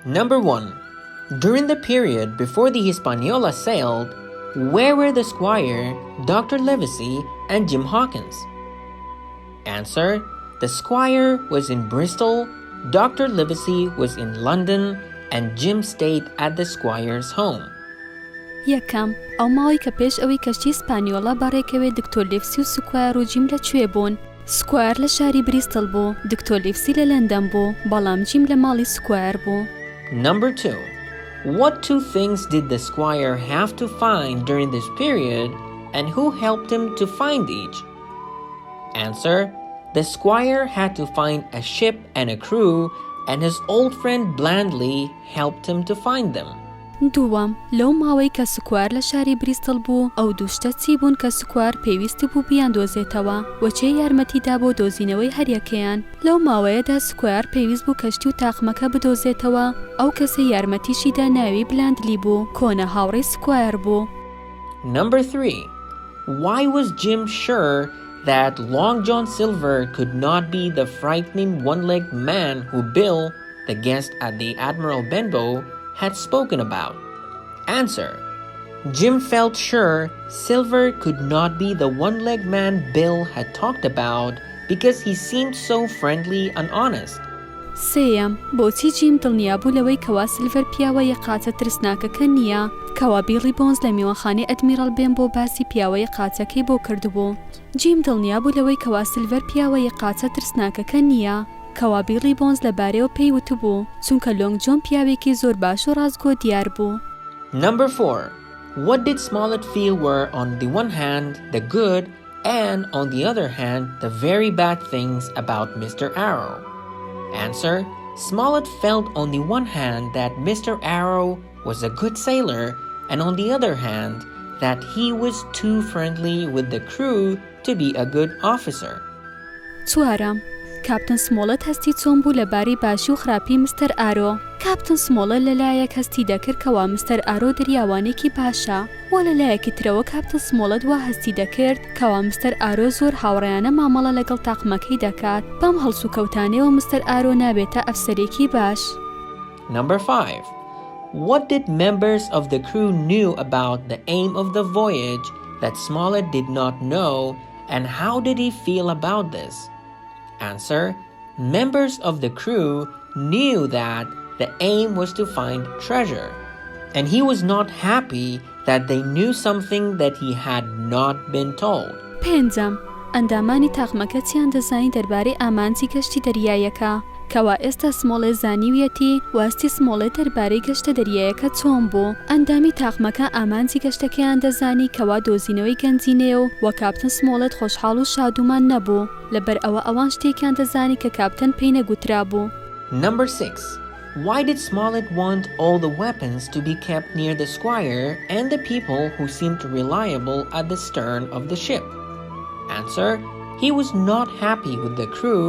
Number 1. During the period before the Hispaniola sailed, where were the Squire, Dr. Livesey, and Jim Hawkins? Answer. The Squire was in Bristol, Dr. Livesey was in London, and Jim stayed at the Squire's home. یەکەم ئەو ماوەی کە پێش ئەوەی کەشتی سپانیۆڵە بەڕێکەوێ دکتۆر لیڤسی و سکوایر و جیم لەکوێ بوون. سکوایر لە شاری بریستڵ بوو، دکتۆر لیڤسی لە لەندەن بوو، بەڵام جیم لە ماڵی سکوایر بوو. Number 2. What two things did the Squire have to find during this period, and who helped him to find each? Answer. The Squire had to find a ship and a crew, and his old friend Blandly helped him to find them. دووەم لەو ماوەی کە سکوار لە شاری بریستڵ بوو ئەو دووشتە چی بوون کە سکوار پێویستی بوو بیاندۆزێتەوە وەچێ یارمەتیدا بۆ دۆزینەوەی هەریەکەیان. لەو ماوەیەدا سکوار پێویست بوو کەشتی و تاقمەکە بدۆزێتەوە. ئەو کەسە یارمەتیشیدا ناوی بلاندلی بوو، کۆنە هاوڕێی سکوار بوو. Number 3. Why was Jim sure that Long John Silver could not be the frightening one-legged man who Bill, the guest at the Admiral Benbow, had spoken about? Answer. Jim felt sure Silver could not be the one-legged man Bill had talked about because he seemed so friendly and honest. سێیەم بۆچی جیم دڵنیا بوو لەوەی کەوا سیلڤەر پیاوە یەقاتە ترسناکەکە نییە کەوا بیڵی بۆنز لە میوانخانەی ئەدمیرەڵ بێنبۆ باسی پیاوە یەقاتەکەی بۆ کردبوو. جیم دڵنیا بوو لەوەی کەوا سیلڤەر پیاوە یەقاتە ترسناکەکە نییە کەوا بیڵی بۆنز لەبارەیەوە پێی وتبوو چونکە لۆنگ جۆن پیاوێکی زۆر باش و ڕازگۆ دیار بوو. Number 4. What did Smollett feel were on the one hand the good and on the other hand the very bad things about Mr. Arrow? Answer. Smollett felt on the one hand that Mr. Arrow was a good sailor and on the other hand that he was too friendly with the crew to be a good officer. چوارم کاپتن سمۆڵەت هەستی چۆن بوو لەبارەی باشی و خراپی مستەر ئارۆ. کاپتن سمۆڵەت لەلایەک هەستی دەکرد کەوا مستەر ئارۆ دەریاوانێکی باشە و لەلایەکی ترەوە کاپتن سمۆڵەت وا هەستی دەکرد کەوا مستەر ئارۆ زۆر هاوڕێیانە مامەڵە لەگەڵ تاقمەکەی دەکات. بەم هەڵسوکەوتانەوە مستەر ئارۆ نابێتە ئەفسەرێکی باش. Number 5. What did members of the crew knew about the aim of the voyage that Smollett did not know, and how did he feel about this? Answer. Members of the crew knew that the aim was to find treasure, and he was not happy that they knew something that he had not been told. پێنجەم ئەندامانی تاقمەکە چیان دەزانی دەربارەی ئامانجی گەشتی دەریایەکە کەوا ئێستا سمۆڵێ زانیویەتی واستی سمۆڵێ دەربارەی گەشتە دەریایەکە چۆن بوو. ئەندامی تاقمەکە ئامانجی گەشتەکەیان دەزانی کەوا دۆزینەوەی گەنجینەیە و کاپتن سمۆڵێت خۆشحاڵ و شادومان نەبوو لەبەر ئەوە ئەوان شتێکیان دەزانی کە کاپتن پێی نەگوترا بوو. Number 6. Why did Smollett want all the weapons to be kept near the Squire and the people who seemed reliable at the stern of the ship? Answer. He was not happy with the crew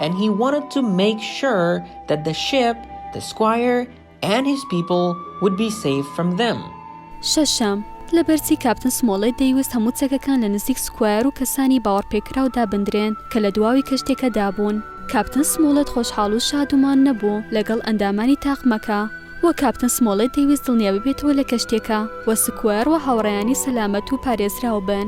and he wanted to make sure that the ship, the Squire, and his people would be safe from them. شەشەم لەبەرچی کاپتن سمۆڵێت دەیویست هەموو چەکەکان لە نزیک سکوایر و کەسانی باوەڕپێکراودا بندرێن کە لە دواوی کەشتێکەدا بوون. کاپتن سمۆڵێت خۆشحاڵ و شادومان نەبوو لەگەڵ ئەندامانی تاقمەکە و کاپتن سمۆڵێت دەیویست دڵنیا ببێتەوە لە کەشتێکە و سکوایر و هاوڕێیانی سەلامەت و پارێزراو بن.